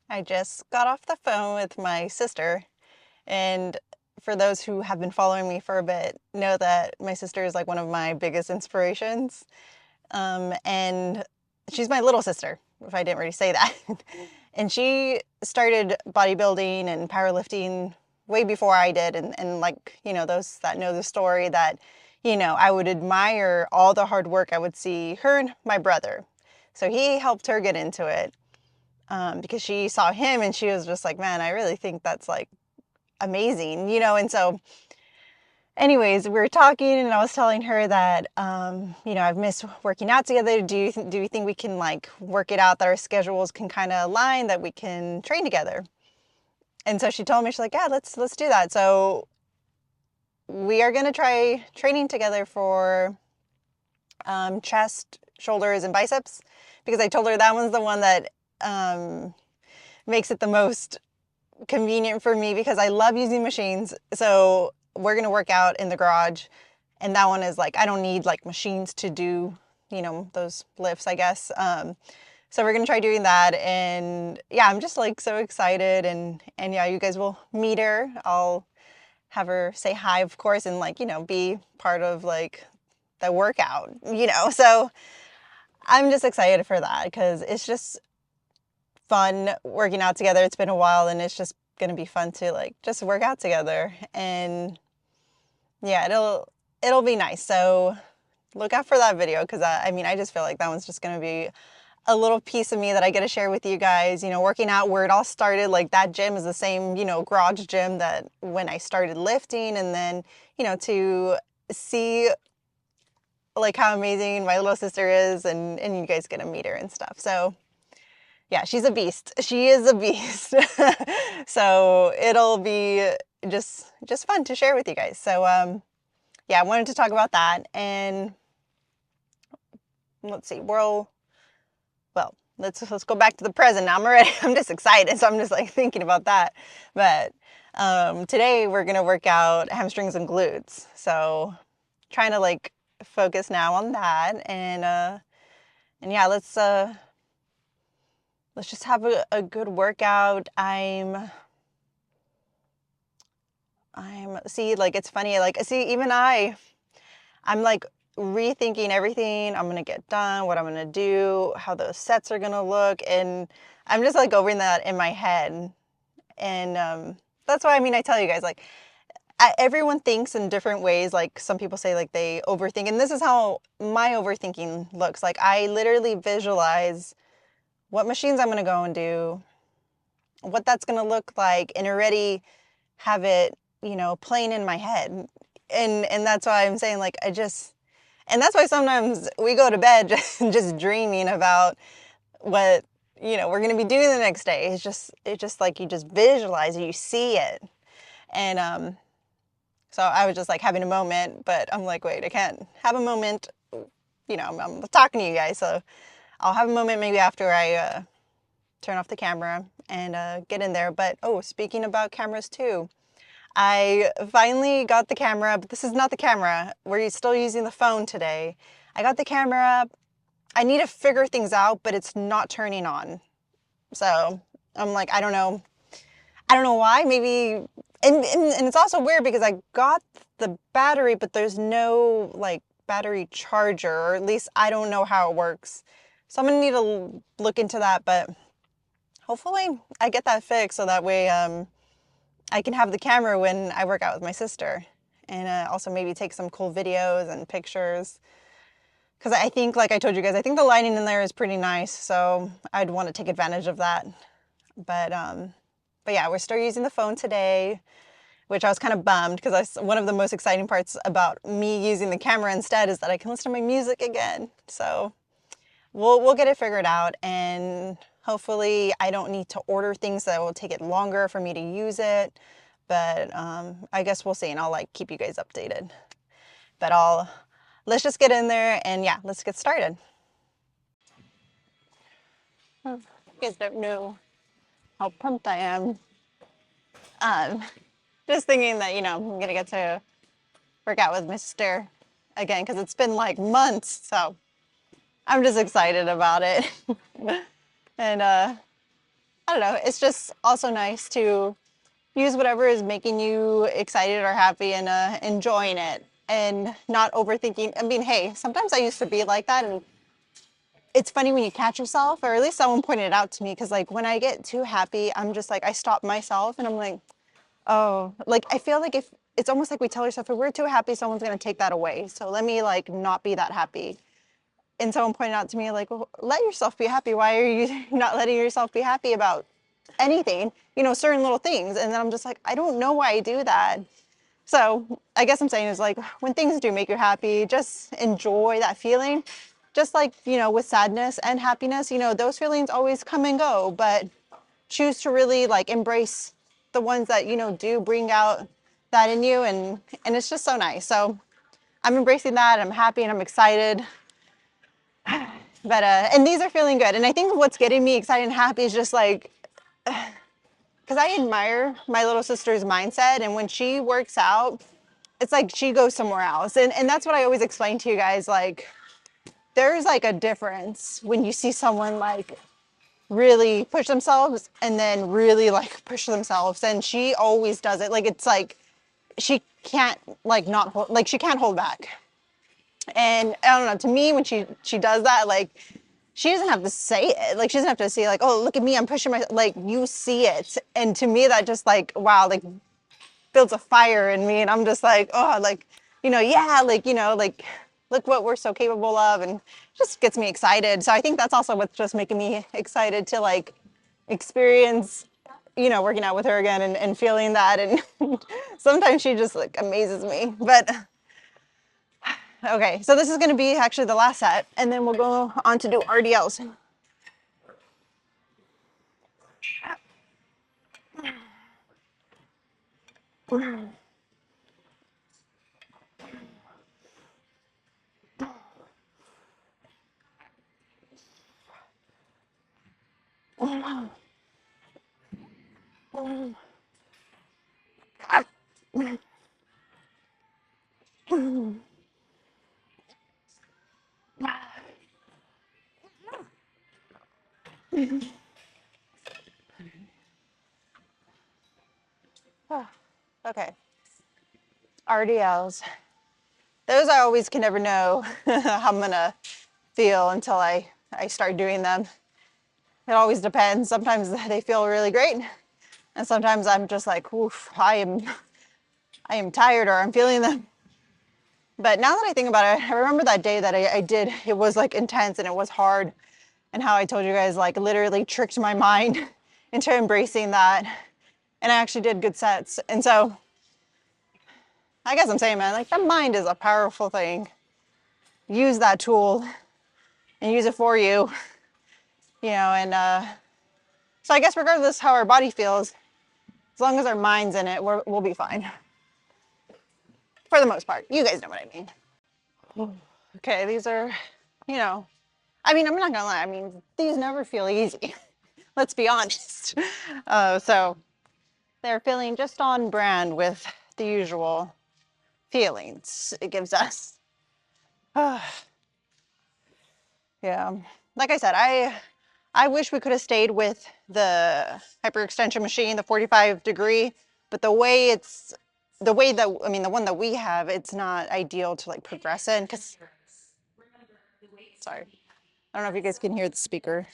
I just got off the phone with my sister, and for those who have been following me for a bit, know that my sister is like one of my biggest inspirations. And she's my little sister, if I didn't already say that. And she started bodybuilding and powerlifting way before I did. And like, those that know the story that, I would admire all the hard work I would see her and my brother. So he helped her get into it because she saw him and she was just like, man, I really think that's like amazing, and so anyways, we were talking and I was telling her that, I've missed working out together. Do you think we can like work it out that our schedules can kind of align, that we can train together? And so she told me, she's like, yeah, let's do that. So we are going to try training together for chest, shoulders, and biceps, because I told her that one's the one that makes it the most convenient for me because I love using machines. So we're going to work out in the garage. And that one is like, I don't need like machines to do, those lifts, I guess. So we're going to try doing that. And yeah, I'm just like so excited. And yeah, you guys will meet her. I'll have her say hi, of course, and like, be part of like the workout, So I'm just excited for that because it's just fun working out together. It's been a while and it's just going to be fun to like just work out together. And yeah, it'll be nice. So look out for that video because I just feel like that one's just going to be a little piece of me that I get to share with you guys, working out where it all started. Like that gym is the same, garage gym that when I started lifting, and then, to see like how amazing my little sister is, and you guys get to meet her and stuff. So yeah, she's a beast. She is a beast. So it'll be just fun to share with you guys. So yeah, I wanted to talk about that. And let's see, well, let's go back to the present. Now I'm just excited. So I'm just like thinking about that. But today we're gonna work out hamstrings and glutes. So trying to like focus now on that. And yeah, let's just have a good workout. I'm see, like it's funny, like see, even I'm like rethinking everything I'm gonna get done, what I'm gonna do, how those sets are gonna look, and I'm just like over that in my head. And that's why I tell you guys, like everyone thinks in different ways. Like some people say like they overthink, and this is how my overthinking looks. Like I literally visualize what machines I'm gonna go and do, what that's gonna look like, and already have it, playing in my head. And that's why I'm saying like and that's why sometimes we go to bed just dreaming about what, we're going to be doing the next day. It's just like you just visualize it, you see it. And so I was just like having a moment, but I'm like, wait, I can't have a moment. I'm talking to you guys, so I'll have a moment maybe after I turn off the camera and get in there. But oh, speaking about cameras too, I finally got the camera, but this is not the camera. We're still using the phone today. I got the camera. I need to figure things out, but it's not turning on. So I'm like, I don't know. I don't know why. Maybe, and it's also weird because I got the battery, but there's no like battery charger, or at least I don't know how it works. So I'm gonna need to look into that, but hopefully I get that fixed so that way I can have the camera when I work out with my sister, and also maybe take some cool videos and pictures. Because I think, like I told you guys, I think the lighting in there is pretty nice, so I'd want to take advantage of that. But yeah, we're still using the phone today, which I was kind of bummed because one of the most exciting parts about me using the camera instead is that I can listen to my music again. So we'll get it figured out, and hopefully I don't need to order things that will take it longer for me to use it. But I guess we'll see, and I'll like keep you guys updated. But let's just get in there and yeah, let's get started. You guys don't know how pumped I am. Um, just thinking that, I'm gonna get to work out with my sister again because it's been like months, so I'm just excited about it. And I don't know. It's just also nice to use whatever is making you excited or happy and enjoying it and not overthinking. I mean, hey, sometimes I used to be like that, and it's funny when you catch yourself, or at least someone pointed it out to me, because like when I get too happy, I'm just like, I stop myself and I'm like, oh, like I feel like if it's almost like we tell ourselves if we're too happy, someone's gonna take that away. So let me like not be that happy. And someone pointed out to me like, well, let yourself be happy. Why are you not letting yourself be happy about anything, you know, certain little things? And then I'm just like, I don't know why I do that. So I guess I'm saying is like, when things do make you happy, just enjoy that feeling. Just like, you know, with sadness and happiness, you know, those feelings always come and go, but choose to really like embrace the ones that, you know, do bring out that in you. And it's just so nice. So I'm embracing that. I'm happy and I'm excited. But, and these are feeling good. And I think what's getting me excited and happy is just like, because I admire my little sister's mindset. And when she works out, it's like she goes somewhere else. And that's what I always explain to you guys. Like, there's like a difference when you see someone like really push themselves and then really like push themselves. And she always does it. Like, it's like she can't like not hold, like she can't hold back. And I don't know, to me, when she does that, like, she doesn't have to say it. Like, she doesn't have to say like, oh, look at me, I'm pushing my, like, you see it. And to me, that just like, wow, like builds a fire in me. And I'm just like, oh, like, you know, yeah, like, you know, like, look what we're so capable of, and just gets me excited. So I think that's also what's just making me excited to like experience, you know, working out with her again and feeling that. And sometimes she just like amazes me. But okay, so this is going to be actually the last set, and then we'll go on to do RDLs. Okay, RDLs. Those I always can never know how I'm gonna feel until I start doing them. It always depends. Sometimes they feel really great, and sometimes I'm just like, oof, I am tired, or I'm feeling them. But now that I think about it, I remember that day that I did, it was like intense and it was hard, and how I told you guys, like, literally tricked my mind into embracing that. And I actually did good sets. And so I guess I'm saying, man, like, the mind is a powerful thing. Use that tool and use it for you, you know. And so I guess regardless how our body feels, as long as our mind's in it, we'll be fine. For the most part. You guys know what I mean. Okay, these are, you know, I mean, I'm not gonna lie, I mean, these never feel easy. Let's be honest. So they're feeling just on brand with the usual feelings it gives us. Yeah, like I said, I wish we could have stayed with the hyperextension machine, the 45 degree, but the way that, I mean, the one that we have, it's not ideal to like progress in, because, sorry, I don't know if you guys can hear the speaker.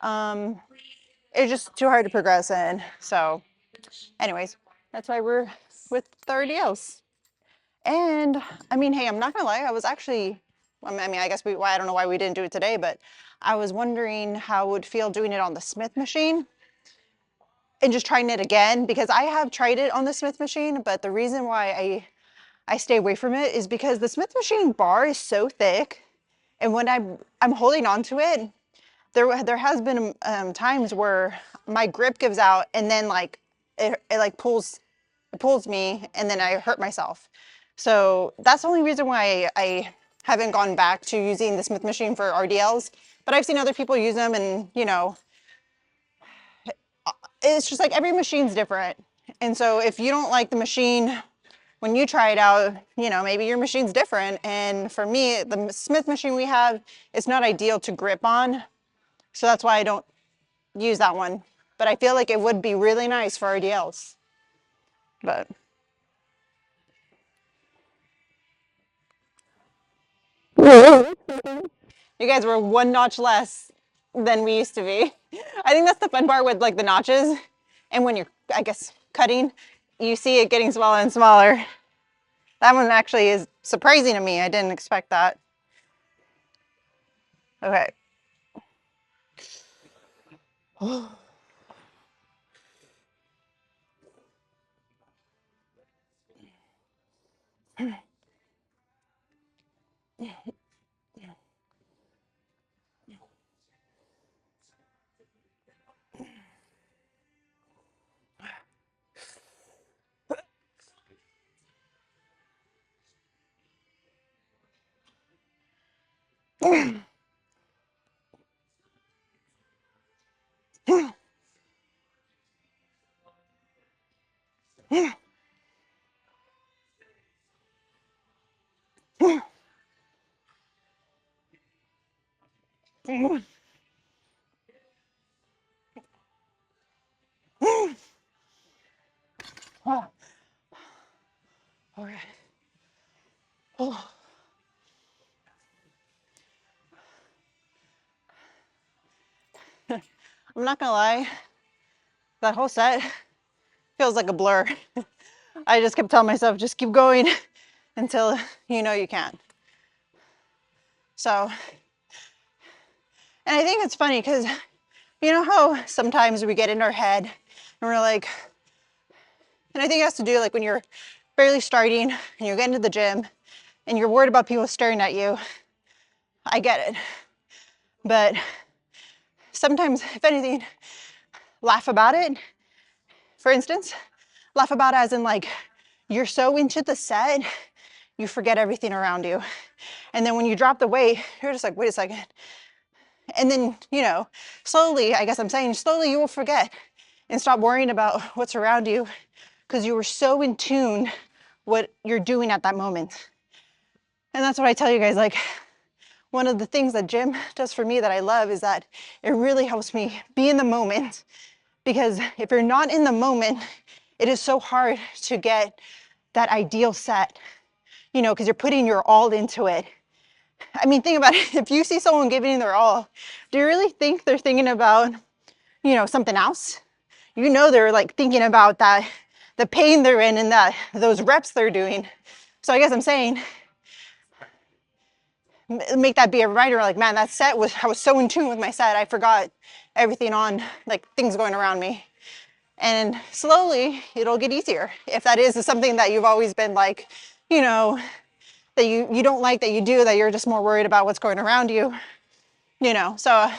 It's just too hard to progress in. So anyways, that's why we're with the RDLs. And I mean, hey, I'm not gonna lie, I was actually, I mean, I guess I don't know why we didn't do it today, but I was wondering how it would feel doing it on the Smith machine and just trying it again, because I have tried it on the Smith machine, but the reason why I stay away from it is because the Smith machine bar is so thick, and when I'm holding on to it, there has been times where my grip gives out, and then like it like pulls me, and then I hurt myself. So that's the only reason why I haven't gone back to using the Smith machine for RDLs. But I've seen other people use them, and you know, it's just like every machine's different. And so if you don't like the machine when you try it out, you know, maybe your machine's different. And for me, the Smith machine we have is not ideal to grip on. So that's why I don't use that one. but I feel like it would be really nice for RDLs. But you guys were one notch less than we used to be. I think that's the fun part with like the notches. And when you're, I guess, cutting, you see it getting smaller and smaller. That one actually is surprising to me. I didn't expect that. Okay. Okay. Oh. I'm not gonna lie, that whole set feels like a blur. I just kept telling myself, just keep going until you know you can. So, and I think it's funny because you know how sometimes we get in our head and we're like, and I think it has to do like when you're barely starting and you're getting to the gym and you're worried about people staring at you. I get it. But sometimes, if anything, laugh about it. For instance, laugh about it as in like, you're so into the set, you forget everything around you. And then when you drop the weight, you're just like, wait a second. And then, you know, slowly, I guess I'm saying, slowly you will forget and stop worrying about what's around you because you were so in tune what you're doing at that moment. And that's what I tell you guys, like, one of the things that gym does for me that I love is that it really helps me be in the moment, because if you're not in the moment, it is so hard to get that ideal set, you know, because you're putting your all into it. I mean, think about it. If you see someone giving their all, do you really think they're thinking about, you know, something else? You know, they're like thinking about that, the pain they're in and that those reps they're doing. So I guess I'm saying, make that be a reminder, like, man, that set was, I was so in tune with my set, I forgot everything on, like, things going around me. And slowly it'll get easier. If that is something that you've always been like, you know, that you don't like, that you do, that you're just more worried about what's going around you, you know. So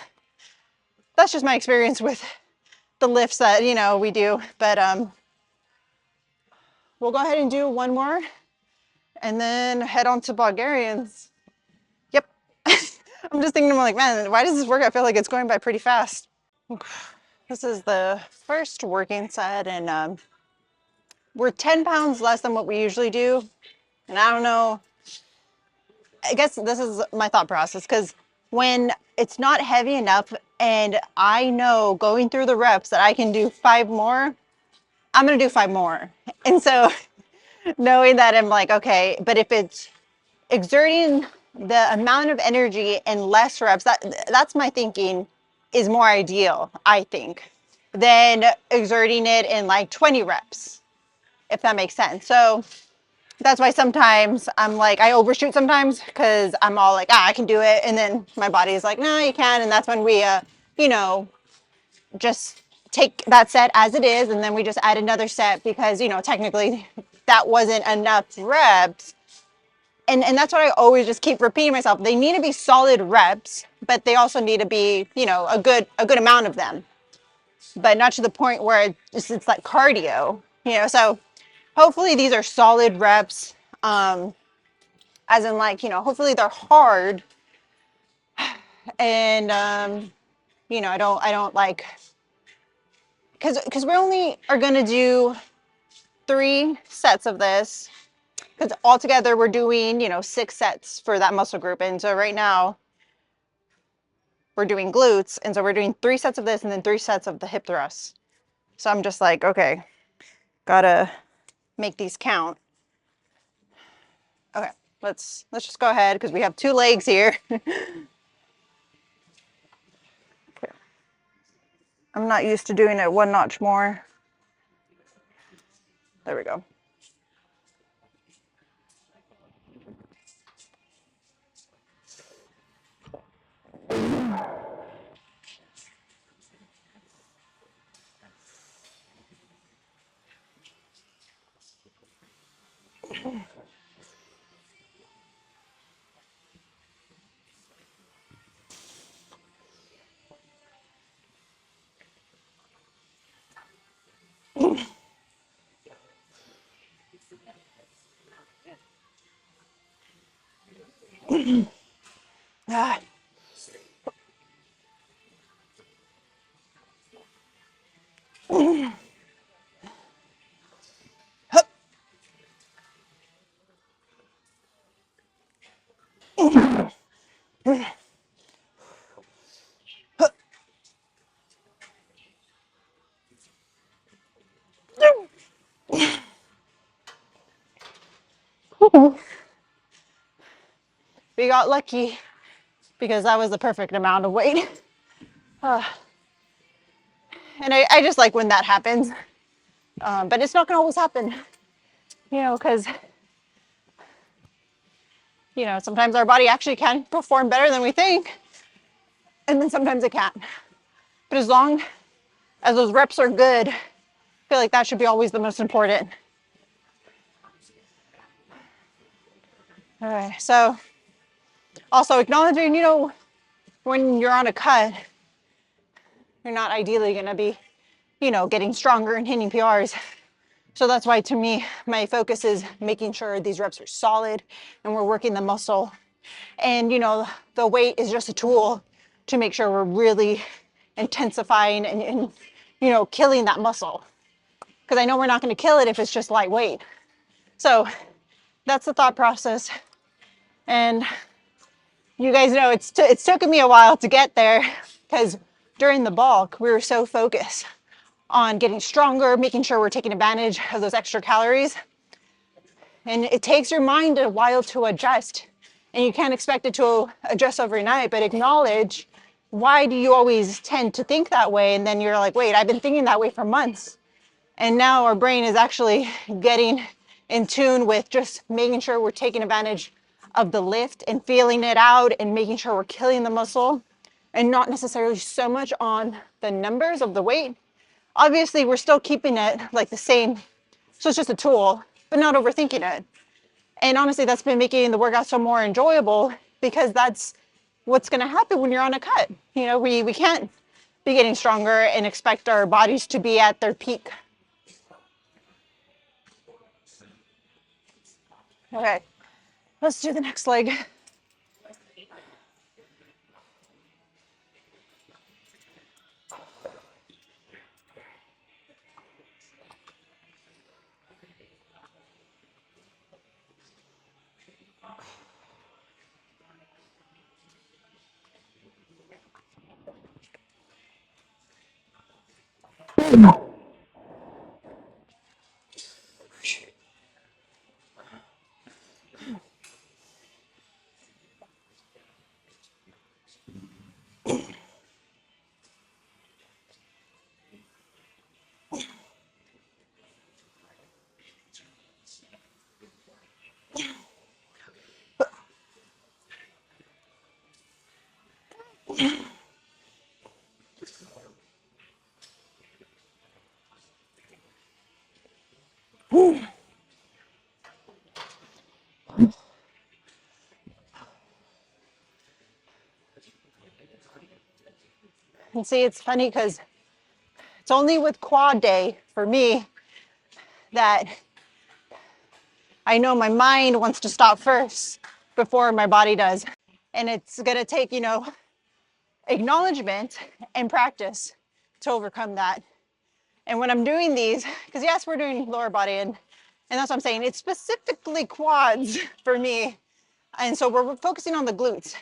that's just my experience with the lifts that, you know, we do. But we'll go ahead and do one more and then head on to Bulgarians. Yep. I'm just thinking, I'm like, man, why does this work? I feel like it's going by pretty fast. This is the first working set, and we're 10 pounds less than what we usually do. And I don't know, I guess this is my thought process, because when it's not heavy enough and I know going through the reps that I can do 5 more, I'm gonna do 5 more. And so knowing that, I'm like, okay, but if it's exerting the amount of energy in less reps, that's my thinking, is more ideal, I think, than exerting it in like 20 reps, if that makes sense. So that's why sometimes I'm like, I overshoot sometimes because I'm all like, I can do it. And then my body is like, no, you can. And that's when we, you know, just take that set as it is. And then we just add another set because, you know, technically that wasn't enough reps. And that's what I always just keep repeating myself. They need to be solid reps, but they also need to be, you know, a good amount of them, but not to the point where it's like cardio, you know. So hopefully these are solid reps, as in like, you know, hopefully they're hard, and you know, I don't like, because we only are gonna do 3 sets of this, because altogether we're doing, you know, 6 sets for that muscle group. And so right now we're doing glutes. And so we're doing 3 sets of this and then 3 sets of the hip thrusts. So I'm just like, okay, gotta make these count. Okay, let's just go ahead because we have 2 legs here. Okay. I'm not used to doing it 1 notch more. There we go. Ah. We got lucky because that was the perfect amount of weight. And I just like when that happens. But it's not gonna always happen, you know, because, you know, sometimes our body actually can perform better than we think. And then sometimes it can't. But as long as those reps are good, I feel like that should be always the most important. All right, so also acknowledging, you know, when you're on a cut, you're not ideally gonna be, you know, getting stronger and hitting PRs. So that's why to me, my focus is making sure these reps are solid and we're working the muscle. And, you know, the weight is just a tool to make sure we're really intensifying and you know, killing that muscle. Because I know we're not going to kill it if it's just lightweight. So that's the thought process. And you guys know it's taken me a while to get there because during the bulk, we were so focused on getting stronger, making sure we're taking advantage of those extra calories. And it takes your mind a while to adjust. And you can't expect it to adjust overnight, but acknowledge, why do you always tend to think that way? And then you're like, wait, I've been thinking that way for months. And now our brain is actually getting in tune with just making sure we're taking advantage of the lift and feeling it out and making sure we're killing the muscle and not necessarily so much on the numbers of the weight. Obviously, we're still keeping it like the same. So it's just a tool, but not overthinking it. And honestly, that's been making the workout so more enjoyable because that's what's going to happen when you're on a cut. You know, we can't be getting stronger and expect our bodies to be at their peak. Okay, let's do the next leg. And see, it's funny because it's only with quad day for me that I know my mind wants to stop first before my body does. And it's going to take, you know, acknowledgement and practice to overcome that. And when I'm doing these, because yes, we're doing lower body and that's what I'm saying, it's specifically quads for me. And so we're focusing on the glutes.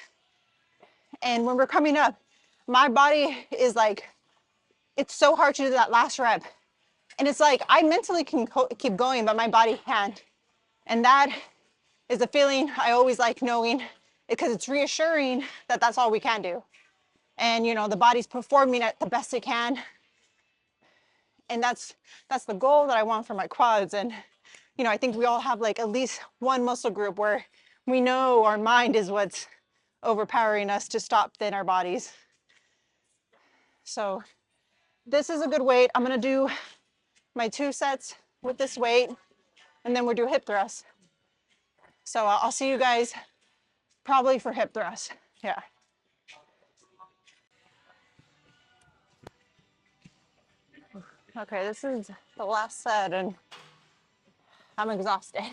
And when we're coming up, my body is like, it's so hard to do that last rep. And it's like, I mentally can keep going, but my body can't. And that is a feeling I always like knowing, because it's reassuring that that's all we can do. And, you know, the body's performing at the best it can. And that's the goal that I want for my quads. And, you know, I think we all have like at least one muscle group where we know our mind is what's overpowering us to stop thin our bodies. So this is a good weight. I'm gonna do my 2 sets with this weight, and then we'll do hip thrusts. So I'll see you guys probably for hip thrusts. Yeah. Okay, this is the last set and I'm exhausted.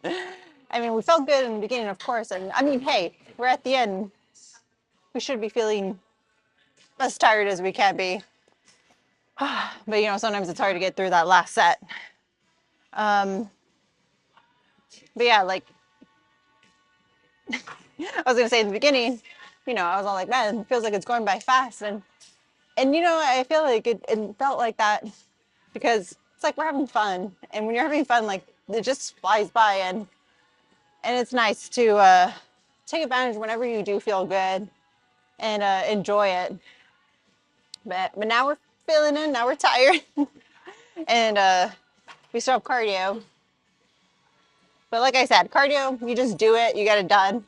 I mean, we felt good in the beginning, of course. And I mean, hey, we're at the end. We should be feeling as tired as we can be. But you know, sometimes it's hard to get through that last set. But yeah, like I was gonna say in the beginning, you know, I was all like, man, it feels like it's going by fast. And you know, I feel like it felt like that because it's like we're having fun. And when you're having fun, like it just flies by, and it's nice to take advantage whenever you do feel good and enjoy it. But now we're feeling it, now we're tired. And we still have cardio. But like I said, cardio, you just do it, you get it done.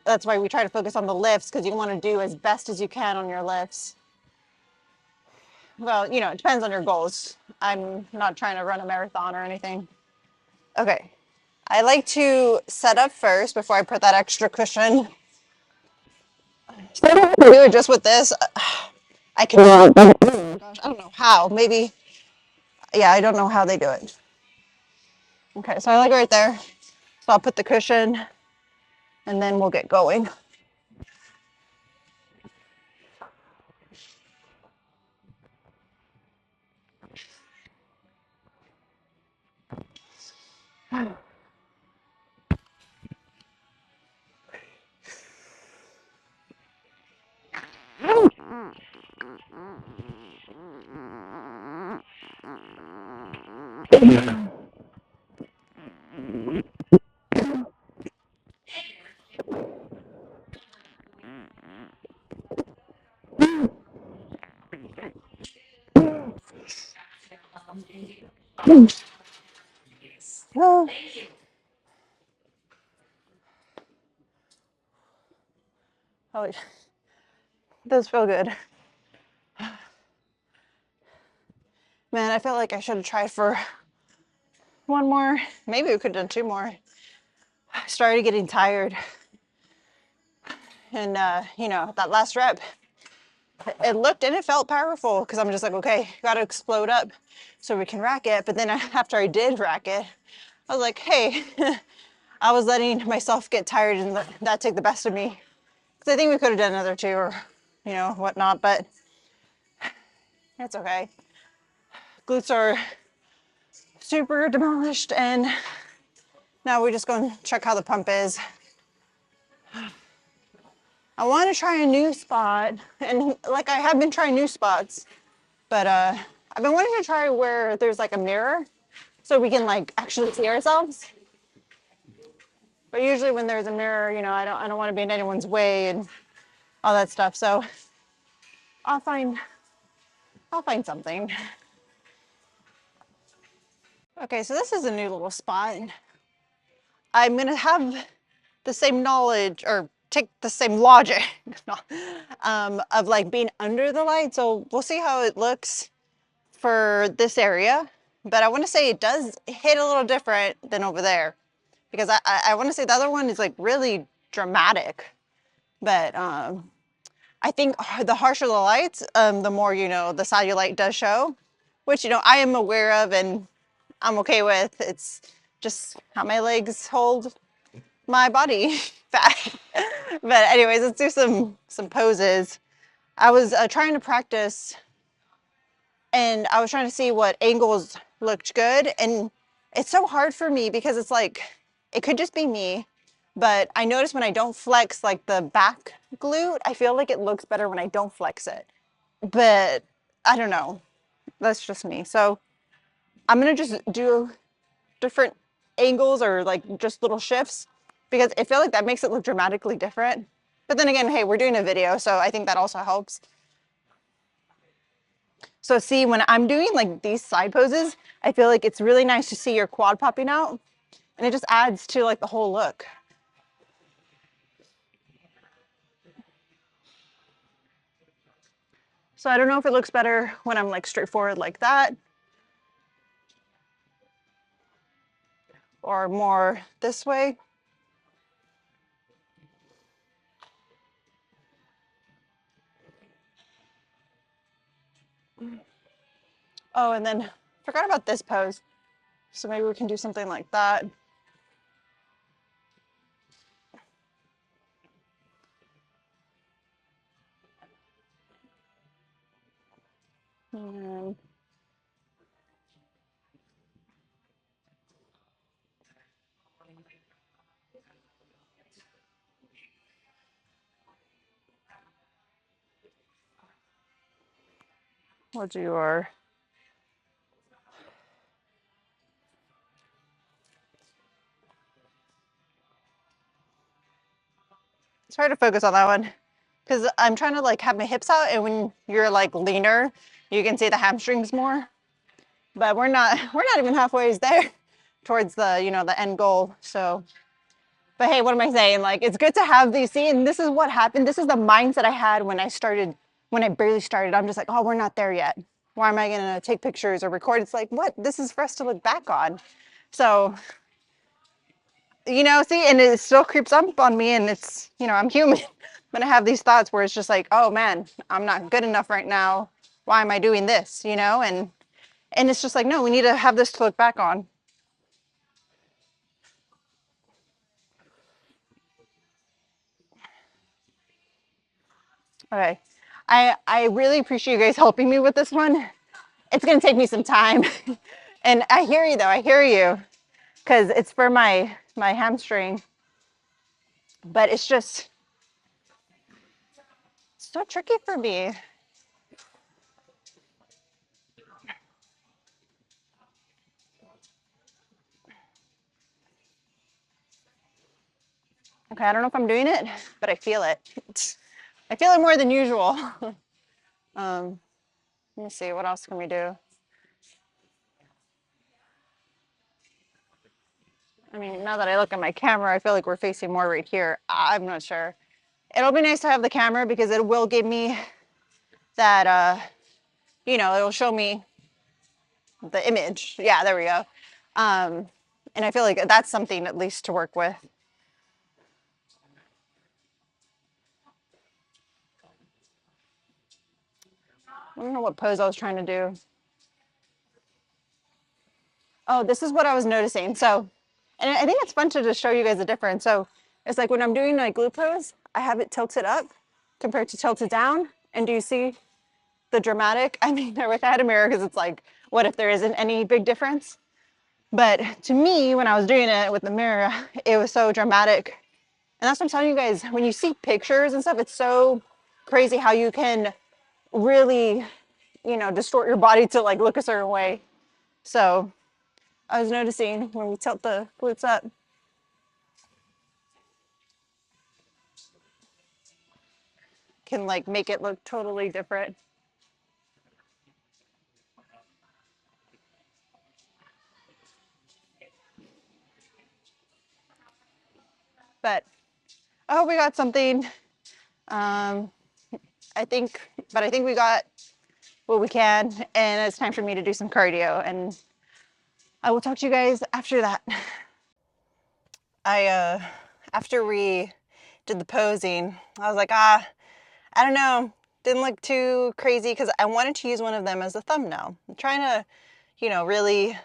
That's why we try to focus on the lifts, because you want to do as best as you can on your lifts. Well, you know, it depends on your goals. I'm not trying to run a marathon or anything. Okay, I like to set up first before I put that extra cushion. So I don't have to do it just with this. I can, oh gosh, I don't know how, maybe, yeah, I don't know how they do it. Okay, so I like it right there. So I'll put the cushion and then we'll get going. Oh, it does feel good. Man, I felt like I should have tried for one more. Maybe we could have done 2 more. I started getting tired. And, you know, that last rep, it looked and it felt powerful because I'm just like, okay, got to explode up so we can rack it. But then after I did rack it, I was like, hey, I was letting myself get tired and let that take the best of me. Because I think we could have done another 2 or, you know, whatnot, but it's okay. Glutes are super demolished, and now we're just going to check how the pump is. I want to try a new spot, and like I have been trying new spots, but I've been wanting to try where there's like a mirror so we can like actually see ourselves. But usually when there's a mirror, you know, I don't want to be in anyone's way and all that stuff. So I'll find something. Okay, so this is a new little spot. I'm gonna have the same knowledge or take the same logic of like being under the light. So we'll see how it looks for this area. But I want to say it does hit a little different than over there, because I want to say the other one is like really dramatic. But I think the harsher the lights, the more, you know, the cellulite does show, which, you know, I am aware of and I'm okay with. It's just how my legs hold my body fat. But anyways, let's do some poses. I was trying to practice, and I was trying to see what angles looked good. And it's so hard for me because it's like, it could just be me, but I notice when I don't flex like the back glute, I feel like it looks better when I don't flex it. But I don't know. That's just me. So I'm gonna just do different angles or like just little shifts because I feel like that makes it look dramatically different. But then again, hey, we're doing a video, so I think that also helps. So see, when I'm doing like these side poses, I feel like it's really nice to see your quad popping out, and it just adds to like the whole look. So I don't know if it looks better when I'm like straightforward like that or more this way. Oh, and then forgot about this pose. So maybe we can do something like that. And we'll do our it's hard to focus on that one because I'm trying to like have my hips out, and when you're like leaner, you can see the hamstrings more. But we're not even halfway there towards the, you know, the end goal. So, but hey, what am I saying? Like, it's good to have these. See, and this is what happened. This is the mindset I had when I started, when I barely started. I'm just like, oh, we're not there yet. Why am I gonna take pictures or record? It's like, what? This is for us to look back on. So, you know, see, and it still creeps up on me, and it's, you know, I'm human. But I have these thoughts where it's just like, oh man, I'm not good enough right now. Why am I doing this? You know, and it's just like, no, we need to have this to look back on. Okay. I really appreciate you guys helping me with this one. It's gonna take me some time. And I hear you though, I hear you. Because it's for my hamstring. But it's just so tricky for me. Okay, I don't know if I'm doing it, but I feel it. I feel it more than usual. Let me see, what else can we do? I mean, now that I look at my camera, I feel like we're facing more right here. I'm not sure. It'll be nice to have the camera because it will give me that, you know, it'll show me the image. Yeah, there we go. And I feel like that's something at least to work with. I don't know what pose I was trying to do. Oh, this is what I was noticing. So, and I think it's fun to just show you guys the difference. So it's like when I'm doing my glute pose, I have it tilted up compared to tilted down. And do you see the dramatic? I mean, I wish I had a mirror because it's like, what if there isn't any big difference? But to me, when I was doing it with the mirror, it was so dramatic. And that's what I'm telling you guys, when you see pictures and stuff, it's so crazy how you can really, you know, distort your body to like look a certain way. So I was noticing when we tilt the glutes up, can like make it look totally different. But I hope we got something. Um, I think we got what we can, and it's time for me to do some cardio, and I will talk to you guys after that. After we did the posing, I was like, I don't know, didn't look too crazy because I wanted to use one of them as a thumbnail. I'm trying to, you know, really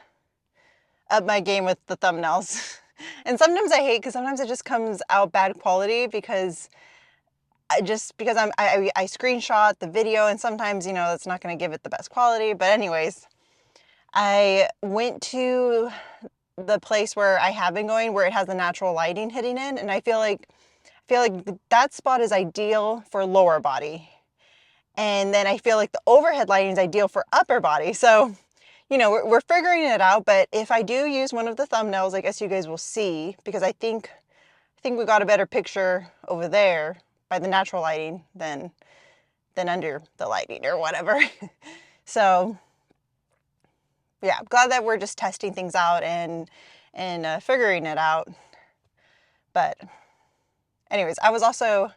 up my game with the thumbnails. And sometimes I hate because sometimes it just comes out bad quality because I screenshot the video, and sometimes, you know, it's not going to give it the best quality. But anyways, I went to the place where I have been going where it has the natural lighting hitting in, and I feel feel like that spot is ideal for lower body. And then I feel like the overhead lighting is ideal for upper body. So, you know, we're figuring it out. But if I do use one of the thumbnails, I guess you guys will see, because I think we got a better picture over there by the natural lighting than under the lighting or whatever. So yeah, I'm glad that we're just testing things out and figuring it out. But anyways, I was also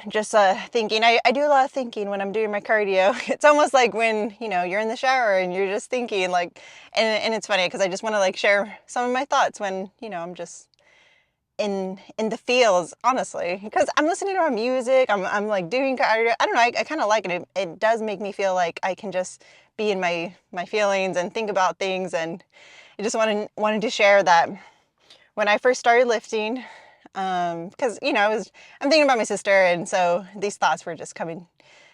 just thinking. I do a lot of thinking when I'm doing my cardio. It's almost like when, you know, you're in the shower and you're just thinking, like, and it's funny because I just want to like share some of my thoughts when, you know, I'm just in the fields, honestly, because I'm listening to our music. I'm like doing cardio. I don't know. I kind of like it. It does make me feel like I can just be in my feelings and think about things. And I just wanted to share that when I first started lifting, because, you know, I'm thinking about my sister, and so these thoughts were just coming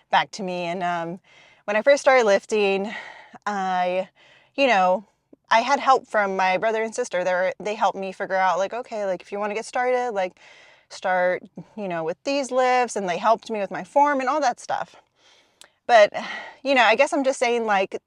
back to me. And when I first started lifting, you know, I had help from my brother and sister. They helped me figure out, like, okay, like if you want to get started, like start, you know, with these lifts, and they helped me with my form and all that stuff. But, you know, I guess I'm just saying, like,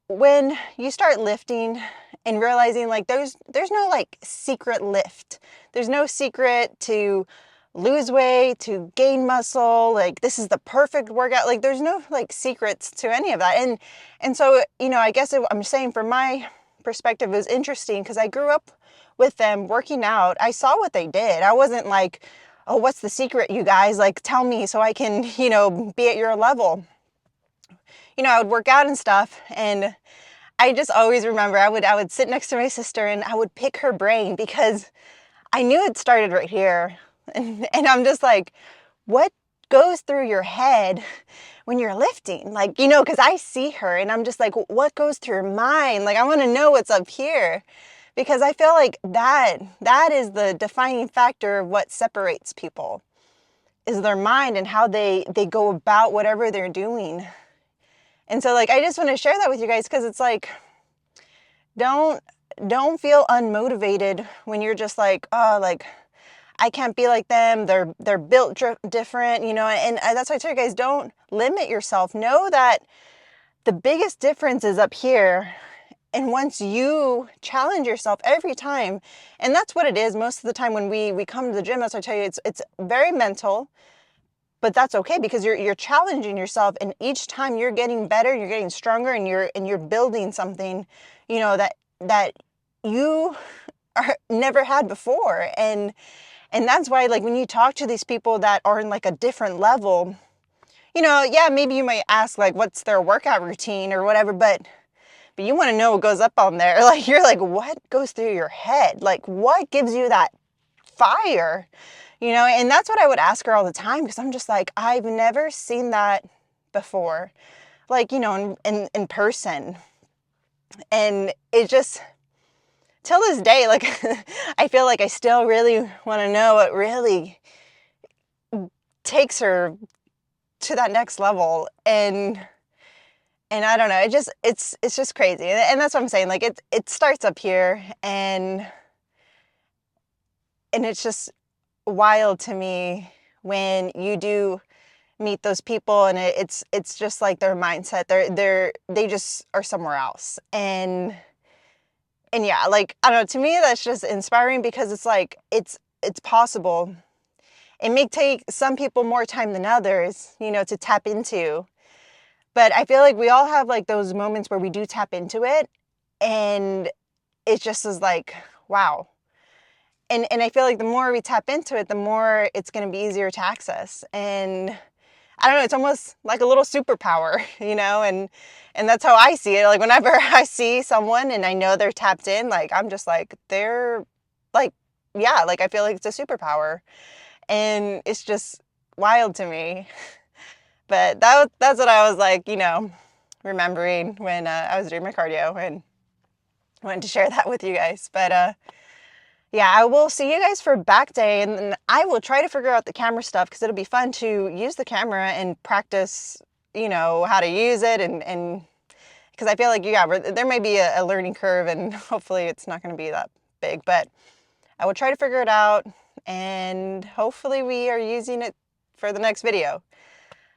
when you start lifting and realizing like there's no like secret lift. There's no secret to lose weight, to gain muscle, like this is the perfect workout. Like there's no like secrets to any of that. And so, you know, I guess I'm saying from my perspective, it was interesting because I grew up with them working out. I saw what they did. I wasn't like, oh, what's the secret, you guys? Like tell me so I can, you know, be at your level. You know, I would work out and stuff, and I just always remember I would sit next to my sister and I would pick her brain because I knew it started right here. And I'm just like, what goes through your head when you're lifting? Like, you know, because I see her and I'm just like, what goes through her mind? Like, I want to know what's up here, because I feel like that is the defining factor of what separates people, is their mind and how they go about whatever they're doing. And so like, I just want to share that with you guys, because it's like, don't feel unmotivated when you're just like, oh, like I can't be like them. They're built different, you know, and that's why I tell you guys, don't limit yourself. Know that the biggest difference is up here. And once you challenge yourself every time, and that's what it is most of the time when we come to the gym, that's why I tell you, it's very mental. But that's okay, because you're challenging yourself, and each time you're getting better, you're getting stronger, and you're building something, you know, that you never had before. And that's why, like, when you talk to these people that are in like a different level, you know, yeah, maybe you might ask like what's their workout routine or whatever, but you want to know what goes up on there. Like, you're like, what goes through your head? Like, what gives you that fire? You know, and that's what I would ask her all the time, because I'm just like, I've never seen that before, like, you know, in person. And it just, till this day, like, I feel like I still really want to know what really takes her to that next level. And I don't know, it's just crazy. And that's what I'm saying. Like, it starts up here, and it's just wild to me when you do meet those people, and it's just like their mindset, they just are somewhere else. And yeah, like, I don't know, to me that's just inspiring, because it's like it's possible. It may take some people more time than others, you know, to tap into, but I feel like we all have like those moments where we do tap into it, and it just is like, wow. And I feel like the more we tap into it, the more it's going to be easier to access. And I don't know, it's almost like a little superpower, you know, and that's how I see it. Like, whenever I see someone and I know they're tapped in, like, I'm just like, they're like, yeah, like, I feel like it's a superpower, and it's just wild to me. But that's what I was like, you know, remembering when I was doing my cardio, and wanted to share that with you guys. But yeah, I will see you guys for back day, and then I will try to figure out the camera stuff, because it'll be fun to use the camera and practice, you know, how to use it, and because I feel like, yeah, there may be a learning curve, and hopefully it's not going to be that big, but I will try to figure it out. and hopefully we are using it for the next video.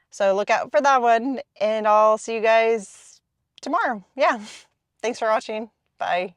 So look out for that one, and I'll see you guys tomorrow. Yeah. Thanks for watching. Bye.